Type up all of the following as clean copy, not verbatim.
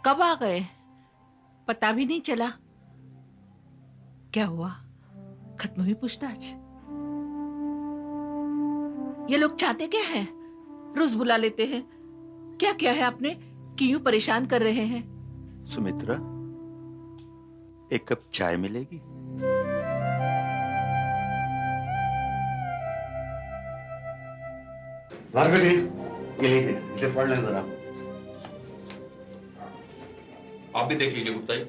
कब आ गए? पता भी नहीं चला। क्या हुआ? खत्म हुई पूछताछ? ये लोग चाहते क्या है? रोज बुला लेते हैं। क्या क्या है आपने कि यूं परेशान कर रहे हैं? सुमित्रा, एक कप चाय मिलेगी? भार्गवी, ये लीजिए, इसे पढ़ लें जरा। आप भी देख लीजिए Gupta ji.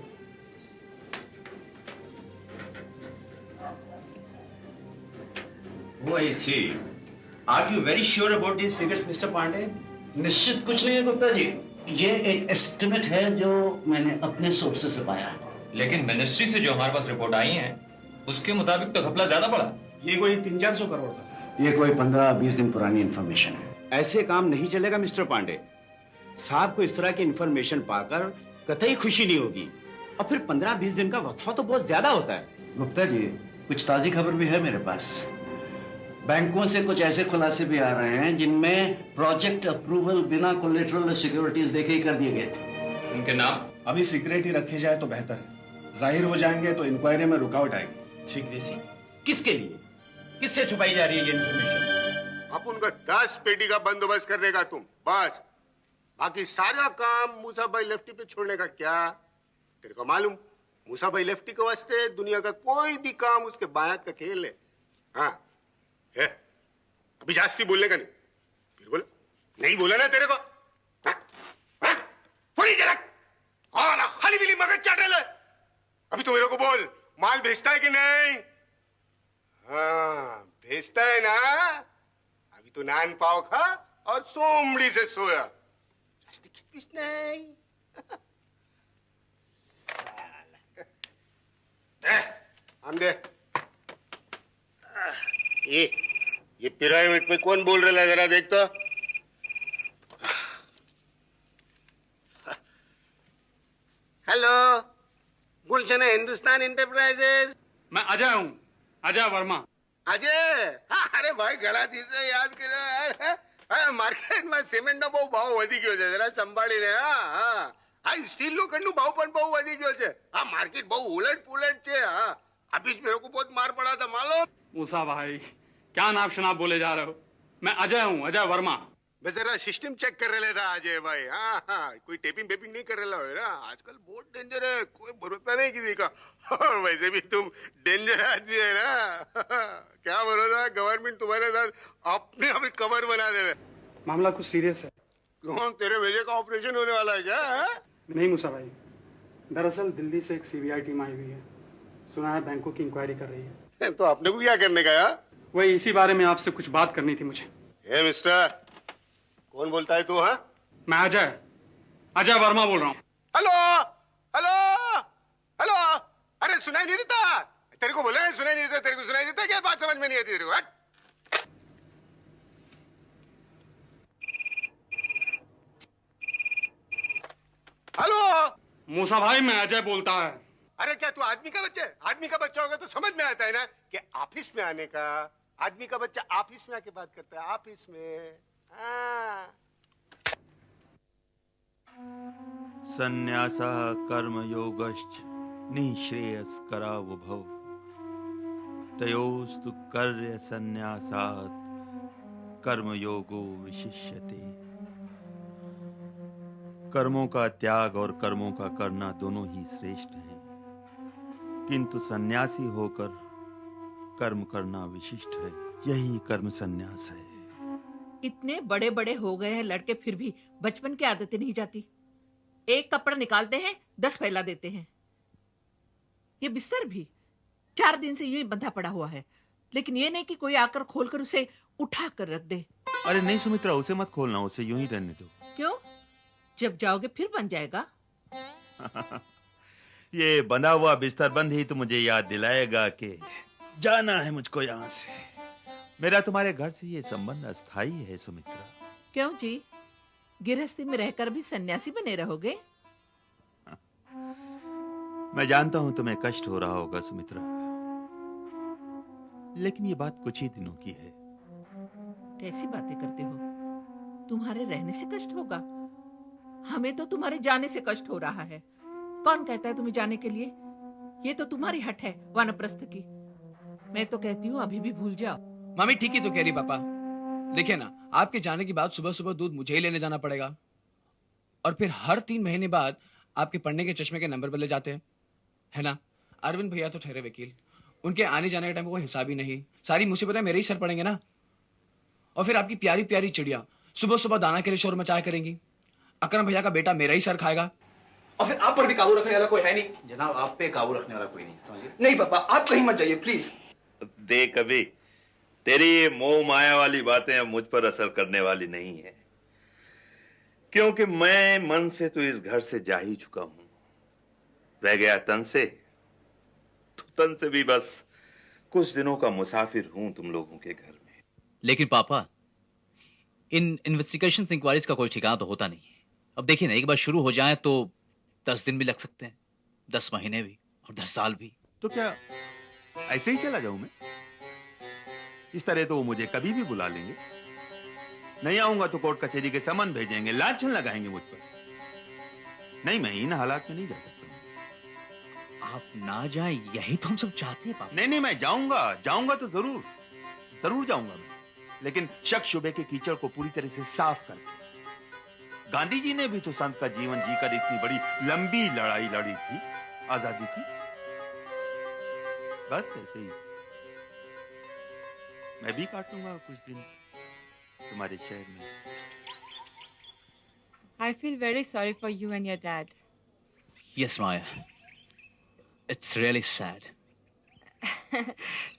Oh, I see. Are you very sure about these figures, Mr. Pandey? निश्चित कुछ नहीं है गुप्ता जी। ये एक एस्टिमेट है जो मैंने अपने सोर्सेस से पाया। लेकिन मिनिस्ट्री से जो हमारे पास रिपोर्ट आई है उसके मुताबिक तो घपला ज्यादा पड़ा। ये कोई 300-400 करोड़ का। ये कोई 15-20 दिन पुरानी इंफॉर्मेशन है। ऐसे काम नहीं चलेगा मिस्टर पांडे। साहब को इस तरह की इंफॉर्मेशन पाकर कतई खुशी नहीं होगी, और फिर 15-20 दिन का वक्फा तो बहुत ज्यादा होता है। गुप्ता जी, कुछ ताजी खबर भी है मेरे पास। बैंकों से कुछ ऐसे खुलासे भी आ रहे हैं जिनमें प्रोजेक्ट अप्रूवल बिना कोलेटरल सिक्योरिटीज देखे ही कर दिए गए थे। उनके नाम अभी सीक्रेट ही रखे जाए तो बेहतर है। जाहिर हो जाएंगे तो इंक्वायरी में रुकावट आएगी। सीक्रेसी किसके लिए? किससे छुपाई जा रही है ये इंफॉर्मेशन? अब उनका 10 पेटी का बंदोबस्त करने का तुम बस, बाकी सारा काम मूसा भाई लेफ्टी पे छोड़ने का क्या? तेरे को मालूम, मूसा भाई लेफ्टी के वास्ते दुनिया का कोई भी काम उसके बायात का खेल है। हाँ है, अभी जास्ती बोलने का नहीं। फिर बोल, नहीं बोला ना तेरे को? थोड़ी जरा खाली बिली मगज चाट रहे। अभी तो मेरे को बोल, माल भेजता है कि नहीं? हाँ भेजता है ना। अभी तो नान पाव खा और सोमड़ी से सोया। नहीं हम दे ये पिरामिड पे कौन बोल रहा है? जरा देख तो। हेलो, गुलशन हिंदुस्तान इंटरप्राइजेस। मैं अजय हूँ, अजय वर्मा। अजय, अरे भाई घણા દિવસે યાદ કર્યો यार। માર્કેટમાં સિમેન્ટનો બહુ ભાવ વધી ગયો છે, જરા સંભાળીને। હા સ્ટીલ લોખંડનો ભાવ પણ બહુ વધી ગયો છે। માર્કેટ બહુ ઉલટ પુલટ છે। આ बीच मेरे को बहुत मार पड़ा था मालूम। मूसा भाई, क्या नाप शनाप बोले जा रहे हो? मैं अजय हूँ, अजय वर्मा। मैं जरा सिस्टम चेक कर रहे था अजय भाई। हाँ कोई टेपिंग पेपिंग नहीं कर रहा है ना? आजकल बहुत डेंजर है, कोई भरोसा नहीं किसी का। और वैसे भी तुम डेंजर आदमी है ना। क्या भरोसा, गवर्नमेंट तुम्हारे साथ अपने अभी कवर बना दे। मामला कुछ सीरियस है। कौन, तेरे बेटे का ऑपरेशन होने वाला है क्या? नहीं मूसा भाई, दरअसल दिल्ली से एक सीबीआई टीम आई हुई है। सुना है बैंकों की इंक्वायरी कर रही है। तो आपने को क्या करने का यार? वही इसी बारे में आपसे कुछ बात करनी थी मुझे। ए मिस्टर, कौन बोलता है तू? हाँ मैं अजय वर्मा बोल रहा हूँ। हेलो हेलो हेलो, अरे सुनाई नहीं देता तेरे को? बोला है सुनाई नहीं देता तेरे को? सुनाई देता क्या? बात समझ में नहीं आती तेरे को? हट। हेलो मूसा भाई, मैं अजय बोलता है। अरे क्या तू आदमी का बच्चा है? आदमी का बच्चा होगा तो समझ में आता है ना कि ऑफिस में आने का। आदमी का बच्चा ऑफिस में आके बात करता है, ऑफिस में। संन्यासः कर्मयोगश्च निःश्रेयस्करावुभौ तयोस्तु कार्य संन्यासात् कर्मयोगो विशिष्यते। कर्मों का त्याग और कर्मों का करना दोनों ही श्रेष्ठ हैं, किंतु सन्यासी होकर कर्म करना विशिष्ट है। यही कर्म सन्यास है। इतने बड़े बड़े हो गए हैं लड़के, फिर भी बचपन की आदतें नहीं जाती। एक कपड़ा निकालते हैं 10 फैला देते हैं। ये बिस्तर भी 4 दिन से यूं ही बंधा पड़ा हुआ है, लेकिन ये नहीं कि कोई आकर खोलकर उसे उठा कर रख दे। अरे नहीं सुमित्रा, उसे मत खोलना, उसे यूं ही रहने दो। क्यों? जब जाओगे फिर बन जाएगा। ये बंधा हुआ बिस्तर बंद ही तो मुझे याद दिलाएगा कि जाना है मुझको यहाँ से। मेरा तुम्हारे घर से ये संबंध अस्थाई है सुमित्रा। क्यों जी, गृहस्थी में रहकर भी सन्यासी बने रहोगे? मैं जानता हूं तुम्हें कष्ट हो रहा होगा सुमित्रा, लेकिन ये बात कुछ ही दिनों की है। कैसी बातें करते हो? तुम्हारे रहने से कष्ट होगा? हमें तो तुम्हारे जाने से कष्ट हो रहा है। कौन कहता है तुम्हें जाने के लिए? ये तो तुम्हारी हट है वानप्रस्थ की। मैं तो कहती हूँ अभी भी भूल जाओ। मामी ठीक ही तो कह रही पापा। देखिए ना, आपके जाने के बाद सुबह सुबह दूध मुझे ही लेने जाना पड़ेगा, और फिर हर 3 महीने बाद आपके पढ़ने के चश्मे के नंबर बदले जाते हैं, है ना? अरविंद भैया तो ठहरे वकील, उनके आने जाने के टाइम को कोई हिसाब ही नहीं। सारी मुसीबतें मेरे ही सर पड़ेंगे ना। और फिर आपकी प्यारी प्यारी चिड़िया सुबह सुबह दाना के लिए शोर मचाया करेंगी। अकरम भैया का बेटा मेरा ही सर खाएगा, और फिर आप पर भी काबू रखने वाला कोई है नहीं। जनाब, आप पे काबू रखने वाला कोई नहीं, समझिए। नहीं पापा, आप कहीं मत जाइए प्लीज। देख अभी, तेरी ये मोह माया वाली बातें अब मुझ पर असर करने वाली नहीं है, क्योंकि मैं मन से तो इस घर से जा ही चुका हूं। रह गया तन से, तो तन से भी बस कुछ दिनों का मुसाफिर हूं तुम लोगों के घर में। लेकिन पापा, इन इन्वेस्टिगेशन इंक्वायरीज का कोई ठिकाना तो होता नहीं है। अब देखिए ना, एक बार शुरू हो जाए तो 10 दिन भी लग सकते हैं, 10 महीने भी, और 10 साल भी। तो क्या ऐसे ही चला जाऊं मैं? इस तरह तो वो मुझे कभी भी बुला लेंगे। नहीं आऊंगा तो कोर्ट कचहरी के समन भेजेंगे, लांछन लगाएंगे मुझ पर। नहीं, मैं इन हालात में नहीं जा सकता। आप ना जाए, यही तो हम सब चाहते हैं पापा। नहीं, मैं जाऊंगा तो जरूर जाऊंगा मैं, लेकिन शक शुबे के कीचड़ को पूरी तरह से साफ कर। गांधी जी ने भी तो संत का जीवन जीकर इतनी बड़ी लंबी लड़ाई लड़ी थी, आजादी की। बस ऐसे ही मैं भी काटूंगा कुछ दिन तुम्हारे शहर में। I feel very sorry for you and your dad. Yes, Maya. It's really sad.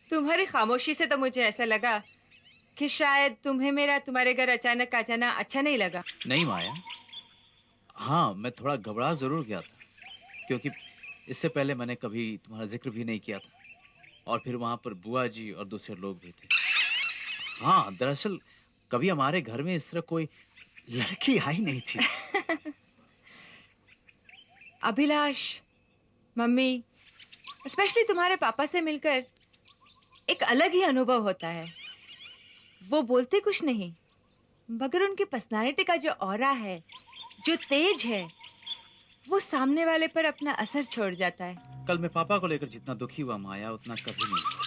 तुम्हारी खामोशी से तो मुझे ऐसा लगा कि शायद तुम्हें मेरा तुम्हारे घर अचानक आ जाना अच्छा नहीं लगा। नहीं माया, हाँ मैं थोड़ा घबरा जरूर गया था, क्योंकि इससे पहले मैंने कभी तुम्हारा जिक्र भी नहीं किया था, और फिर वहां पर बुआ जी और दूसरे लोग भी थे। हाँ, दरअसल कभी हमारे घर में इस तरह कोई लड़की आई नहीं थी। अभिलाष, मम्मी, स्पेशली तुम्हारे पापा से मिलकर एक अलग ही अनुभव होता है। वो बोलते कुछ नहीं, मगर उनकी पर्सनालिटी का जो ऑरा है, जो तेज है, वो सामने वाले पर अपना असर छोड़ जाता है। कल मैं पापा को लेकर जितना दुखी हुआ माया, उतना कभी नहीं हुआ।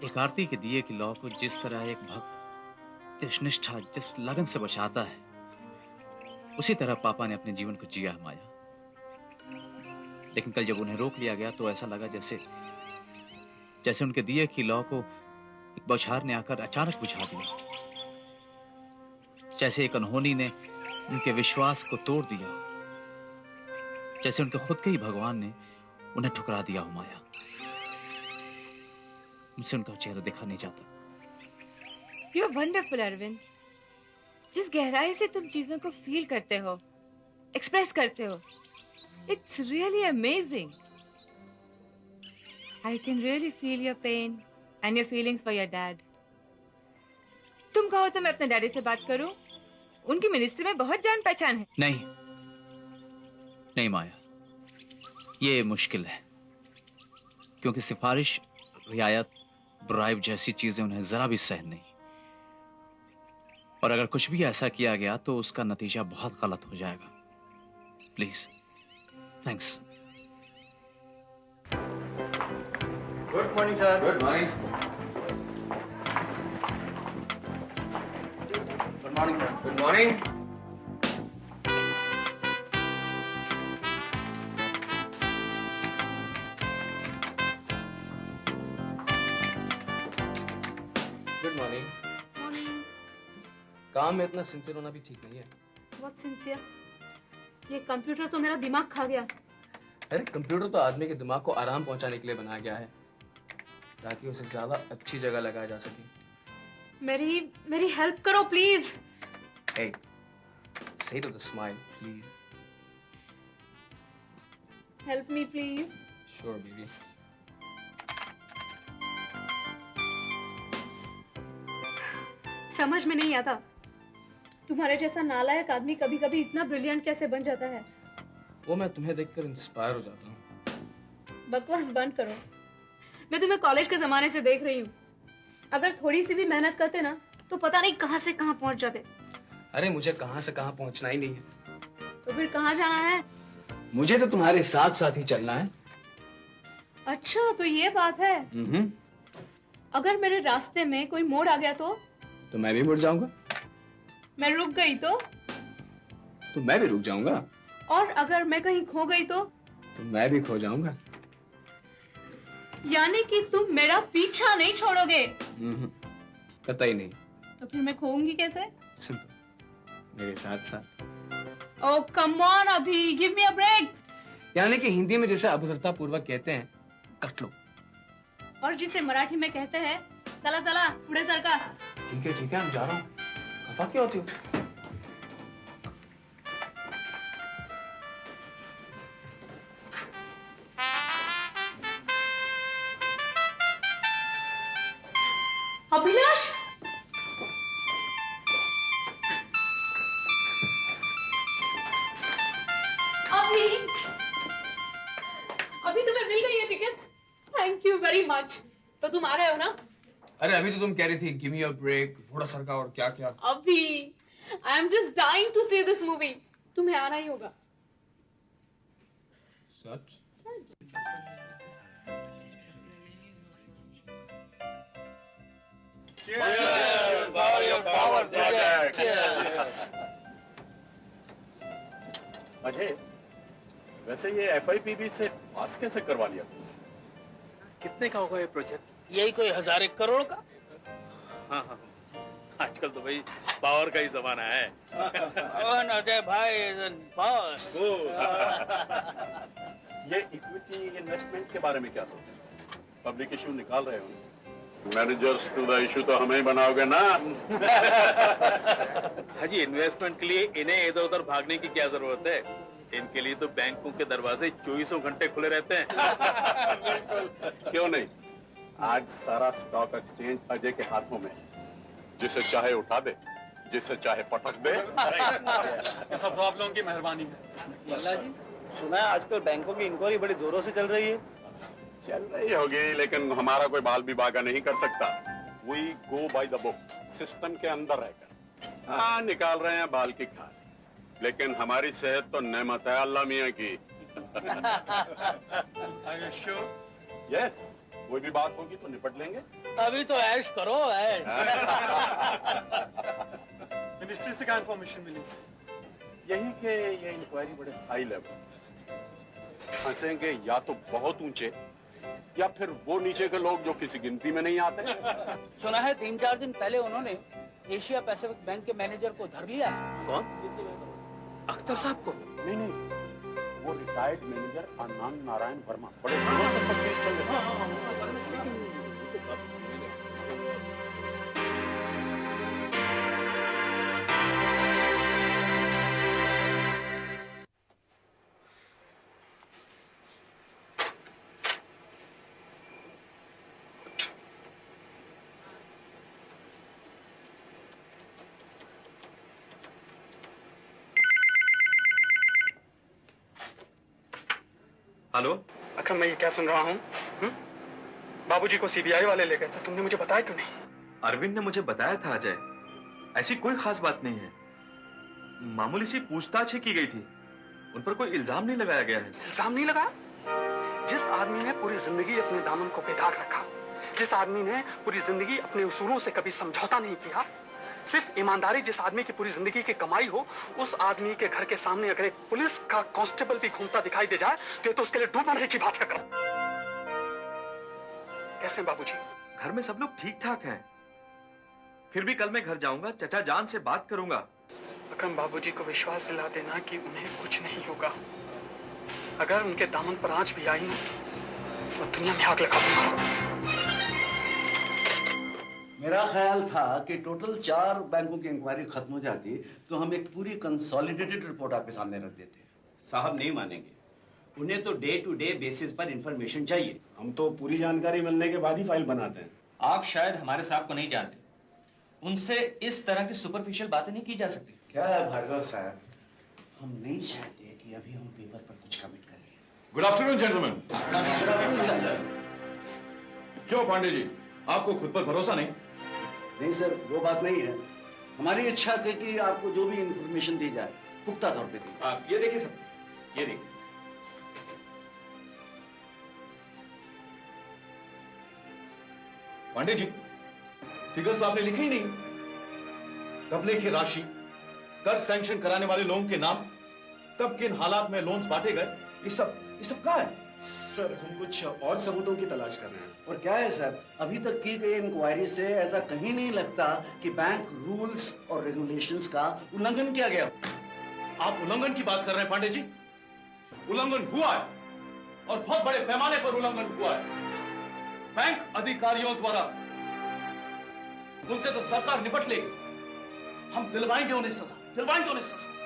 एक आरती के दिए की लौ को जिस तरह एक भक्त जिस निष्ठा, जिस लगन से बचाता है, उसी तरह पापा ने अपने जीवन को जिया है माया। लेकिन कल जब उन्हें रोक लिया गया तो ऐसा लगा जैसे उनके दिए की लौ को एक बौछार ने आकर अचानक बुझा दिया, जैसे एक अनहोनी ने उनके विश्वास को तोड़ दिया, जैसे उनके खुद के ही भगवान ने उन्हें ठुकरा दिया हो माया। मुझसे उनका चेहरा देखा नहीं जाता। You are wonderful, Arvind. जिस गहराई से तुम चीजों को फील करते हो, एक्सप्रेस करते हो, it's really amazing. I can really feel your pain and your feelings for your dad. तुम कहो तो मैं अपने डैडी से बात करूं? उनकी मिनिस्ट्री में बहुत जान पहचान है। नहीं माया, ये मुश्किल है, क्योंकि सिफारिश, रियायत, ब्राइब जैसी चीजें उन्हें जरा भी सहन नहीं, और अगर कुछ भी ऐसा किया गया तो उसका नतीजा बहुत गलत हो जाएगा। Please, thanks. Good morning sir. Good morning. Good morning sir. Good morning. काम में इतना सिंसियर होना भी ठीक नहीं है। बहुत सिंसियर। ये कंप्यूटर तो मेरा दिमाग खा गया। अरे कंप्यूटर तो आदमी के दिमाग को आराम पहुंचाने के लिए बनाया गया है, ताकि उसे ज्यादा अच्छी जगह लगाया जा सके। मेरी हेल्प करो please. Hey, say to the smile, please. Help me please. Sure, baby. समझ में नहीं आता तुम्हारे जैसा नालायक आदमी कभी कभी इतना ब्रिलियंट कैसे बन जाता है। वो मैं तुम्हें देखकर इंस्पायर हो जाता हूँ। बकवास बंद करो। मैं तुम्हें कॉलेज के जमाने से देख रही हूँ। अगर थोड़ी सी भी मेहनत करते ना तो पता नहीं कहाँ से कहाँ पहुँच जाते। अरे मुझे कहाँ से कहाँ पहुँचना ही नहीं है। तो फिर कहाँ जाना है? मुझे तो तुम्हारे साथ साथ ही चलना है। अच्छा तो ये बात है। अगर मेरे रास्ते में कोई मोड़ आ गया तो मैं भी मुड़ जाऊंगा। मैं रुक गई तो मैं भी रुक जाऊंगा। और अगर मैं कहीं खो गई तो मैं भी खो जाऊंगा। यानी कि तुम मेरा पीछा नहीं छोड़ोगे? कतई नहीं। तो फिर मैं खोऊंगी कैसे? सिंपल, मेरे साथ साथ। ओह कम ऑन अभी, गिव मी अ ब्रेक। यानी कि हिंदी में जैसे अभद्रता पूर्वक कहते हैं, कट लो। और जिसे मराठी में कहते हैं, चला चला पुढे सरका। ठीक है मैं जा रहा हूँ। खफा क्यों होती हो? अभिलाष, अभी तुम्हें मिल गई है ticket? Thank you very much. तो तुम आ रहे हो ना? अरे अभी तो तुम कह रही थी गिव मी अ ब्रेक, थोड़ा सरका और क्या क्या। अभी I am just dying to see this movie. तुम्हें आना ही होगा। सच? अजय, वैसे ये FIPB से पास कैसे करवा लिया? कितने का होगा ये प्रोजेक्ट? यही कोई 1000 करोड़ का? हाँ, आजकल तो भाई पावर का ही जमाना है। अजय भाई पावर। ये इक्विटी इन्वेस्टमेंट के बारे में क्या सोच रहे हैं? पब्लिक इशू निकाल रहे हो? मैनेजर्स टू द इशू तो हमें ही बनाओगे ना? हाजी, इन्वेस्टमेंट के लिए इन्हें इधर उधर भागने की क्या जरूरत है? इनके लिए तो बैंकों के दरवाजे 24 घंटे खुले रहते हैं। क्यों नहीं? आज सारा स्टॉक एक्सचेंज अजय के हाथों में, जिसे चाहे उठा दे, जिसे चाहे पटक दे। ये सब आप लोगों की मेहरबानी है। लल्ला जी, सुना है आजकल बैंकों की इंक्वायरी बड़ी जोरों से चल रही है। चल रही होगी, लेकिन हमारा कोई बाल भी बागा नहीं कर सकता। We go by the book, system के अंदर रहकर। हाँ, निकाल रहे हैं बाल की खाल, लेकिन हमारी सेहत तो नेमत है अल्लाह मियाँ की। Are you sure? Yes, कोई भी बात होगी तो निपट लेंगे। अभी तो ऐश करो, ऐश। मिनिस्ट्री से क्या इन्फॉर्मेशन मिली? यही कि ये इंक्वायरी बड़े हाई लेवल फंसेंगे, या तो बहुत ऊंचे, या फिर वो नीचे के लोग जो किसी गिनती में नहीं आते। सुना है 3-4 दिन पहले उन्होंने एशिया पैसिफिक बैंक के मैनेजर को धर लिया। कौन? अख्तर साहब को? नहीं, वो रिटायर्ड मैनेजर आनंद नारायण वर्मा, बड़े दिनों से तफ्तीश चल रही है। हेलो अकरम, मैं ये क्या सुन रहा हूँ? बाबूजी को सीबीआई वाले ले गए थे, तुमने मुझे बताया क्यों नहीं? अरविंद ने मुझे बताया था अजय, ऐसी कोई खास बात नहीं है। मामूली सी पूछताछ ही की गई थी, उन पर कोई इल्जाम नहीं लगाया गया है। इल्जाम नहीं लगा? जिस आदमी ने पूरी जिंदगी अपने दामन को बेदाग रखा, जिस आदमी ने पूरी जिंदगी अपने उसूलों से कभी समझौता नहीं किया, सिर्फ ईमानदारी जिस आदमी की पूरी जिंदगी की कमाई हो, उस आदमी के घर के सामने अगर एक पुलिस का कांस्टेबल भी घूमता दिखाई दे जाए तो ये तो उसके लिए डूब मरने की बात है। कैसे बाबूजी? घर में सब लोग ठीक ठाक हैं। फिर भी कल मैं घर जाऊंगा, चचा जान से बात करूंगा। अकरम बाबूजी को विश्वास दिला देना कि उन्हें कुछ नहीं होगा। अगर उनके दामन पर आंच भी आई ना, तो दुनिया में आग लगा दूंगा। मेरा ख्याल था कि टोटल 4 बैंकों की इंक्वायरी खत्म हो जाती तो हम एक पूरी कंसोलिडेटेड रिपोर्ट आपके सामने रख देते। साहब नहीं मानेंगे, उन्हें तो डे टू डे बेसिस पर इंफॉर्मेशन चाहिए। हम तो पूरी जानकारी मिलने के बाद ही फाइल बनाते हैं। आप शायद हमारे साहब को नहीं जानते, उनसे इस तरह की सुपरफिशियल बातें नहीं की जा सकती। क्या है भार्गव साहब, हम नहीं चाहते कि अभी हम पेपर पर कुछ कमिट करें। Good afternoon gentleman. क्यों पांडे जी, आपको खुद पर भरोसा नहीं? नहीं सर, वो बात नहीं है। हमारी इच्छा थी कि आपको जो भी इंफॉर्मेशन दी जाए पुख्ता तौर पे दी। आप ये देखिए सर, ये देखिए। पांडे जी, फिगर्स तो आपने लिखे ही नहीं। कब की राशि, कर्ज सैंक्शन कराने वाले लोगों के नाम, कब किन हालात में लोन्स बांटे गए, ये सब कहाँ है? सर, हम कुछ और सबूतों की तलाश कर रहे हैं। और क्या है सर, अभी तक की गई इंक्वायरी से ऐसा कहीं नहीं लगता कि बैंक रूल्स और रेगुलेशंस का उल्लंघन किया गया। आप उल्लंघन की बात कर रहे हैं पांडे जी? उल्लंघन हुआ है और बहुत बड़े पैमाने पर उल्लंघन हुआ है। बैंक अधिकारियों द्वारा, उनसे तो सरकार निपट लेगी। हम दिलवाएंगे उन्हें सजा, दिलवाएंगे उन्हें सजा।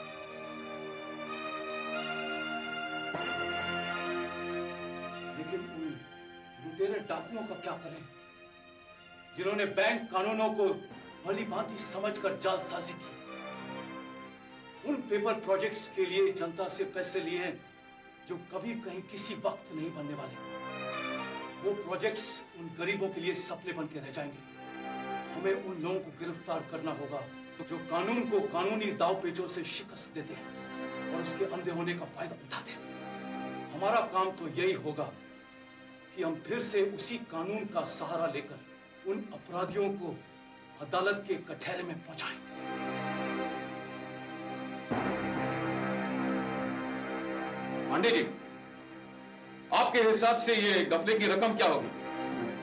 लेकिन उन लुटेरे डाकुओं का क्या करें, जिन्होंने बैंक कानूनों को भली भांति समझकर जालसाजी की, उन पेपर प्रोजेक्ट्स के लिए जनता से पैसे लिए हैं जो कभी कहीं किसी वक्त नहीं बनने वाले। वो प्रोजेक्ट्स उन गरीबों के लिए सपने बन के रह जाएंगे। हमें उन लोगों को गिरफ्तार करना होगा जो कानून को कानूनी दाव पेचों से शिकस्त देते हैं और उसके अंधे होने का फायदा उठाते हैं। हमारा काम तो यही होगा कि हम फिर से उसी कानून का सहारा लेकर उन अपराधियों को अदालत के कटहरे में पहुंचाएं। पांडे जी, आपके हिसाब से ये गफले की रकम क्या होगी?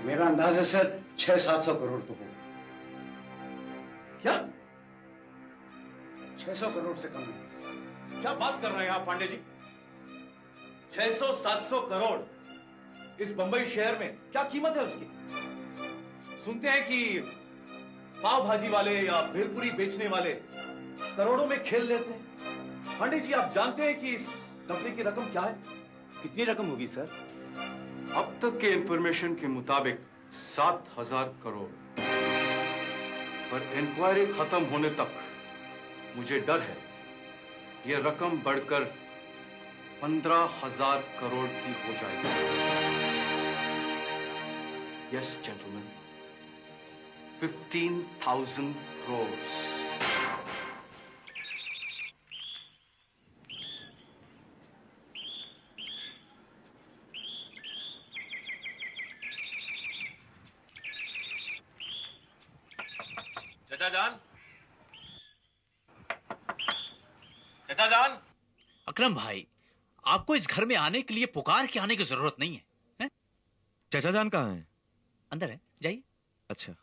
मेरा अंदाज है सर 600-700 करोड़ तो होगा। क्या? 600 करोड़ से कम नहीं। क्या बात कर रहे हैं आप पांडे जी? 600-700 करोड़ इस बंबई शहर में क्या कीमत है उसकी? सुनते हैं कि पाव भाजी वाले या भेलपुरी बेचने वाले करोड़ों में खेल लेते हैं। पांडे जी, आप जानते हैं कि इस गफले की रकम क्या है? कितनी रकम होगी सर? अब तक के इंफॉर्मेशन के मुताबिक 7,000 करोड़। पर इंक्वायरी खत्म होने तक मुझे डर है यह रकम बढ़कर 15,000 करोड़ की हो जाएगी। Yes gentleman, 15,000 crore. चचा जान, चचा जान। अकरम भाई, आपको इस घर में आने के लिए पुकार के आने की जरूरत नहीं है, हैं? चचा जान कहाँ हैं? अंदर है, जाइए। अच्छा,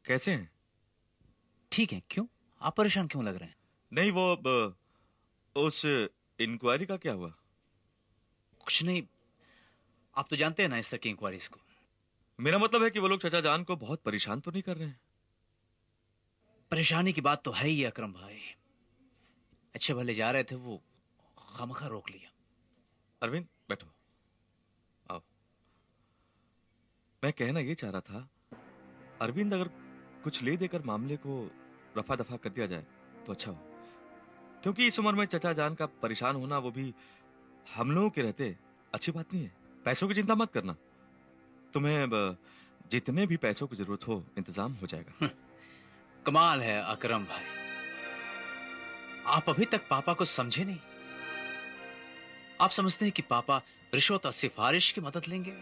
कैसे हैं? ठीक है। क्यों, आप परेशान क्यों लग रहे हैं? नहीं, वो उस इंक्वायरी का क्या हुआ? कुछ नहीं, आप तो जानते हैं ना इस तरह की इंक्वायरीज को। मेरा मतलब है कि वो लोग चचा जान को बहुत परेशान तो नहीं कर रहे हैं? परेशानी की बात तो है ही अकरम भाई। अच्छे भले जा रहे थे, वो खामखा रोक लिया। अरविंद, बैठो, आओ। मैं कहना ये चाह रहा था, अरविंद, अगर कुछ ले देकर मामले को रफा दफा कर दिया जाए तो अच्छा हो, क्योंकि इस उम्र में चचा जान का परेशान होना, वो भी हम लोगों के रहते, अच्छी बात नहीं है। पैसों की चिंता मत करना, तुम्हें जितने भी पैसों की जरूरत हो इंतजाम हो जाएगा। कमाल है अकरम भाई, आप अभी तक पापा को समझे नहीं। आप समझते हैं कि पापा रिश्वत और सिफारिश की मदद लेंगे।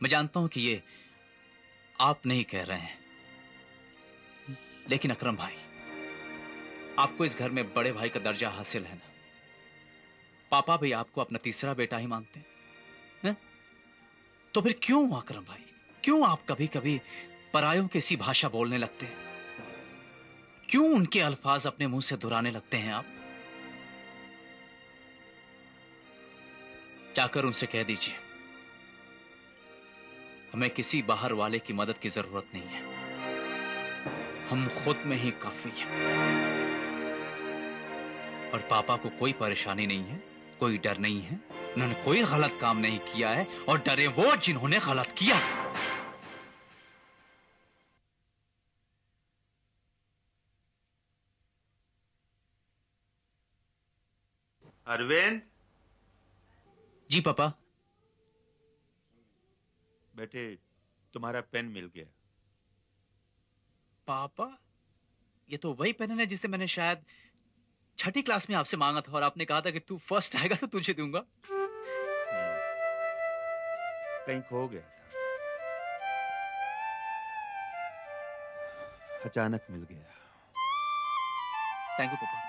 मैं जानता हूं कि ये आप नहीं कह रहे हैं, लेकिन अकरम भाई, आपको इस घर में बड़े भाई का दर्जा हासिल है ना। पापा भी आपको अपना तीसरा बेटा ही मानते हैं। तो फिर क्यों अकरम भाई, क्यों आप कभी कभी परायों की सी भाषा बोलने लगते हैं? क्यों उनके अल्फाज अपने मुंह से दुहराने लगते हैं आप? जाकर उनसे कह दीजिए हमें किसी बाहर वाले की मदद की जरूरत नहीं है, हम खुद में ही काफी हैं। और पापा को कोई परेशानी नहीं है, कोई डर नहीं है, उन्होंने कोई गलत काम नहीं किया है, और डरे वो जिन्होंने गलत किया। अरविंद। जी पापा। बेटे, तुम्हारा पेन मिल गया। पापा, ये तो वही पेन है जिसे मैंने शायद छठी क्लास में आपसे मांगा था, और आपने कहा था कि तू फर्स्ट आएगा तो तुझे दूंगा। कहीं खो गया था, अचानक मिल गया। थैंक यू पापा।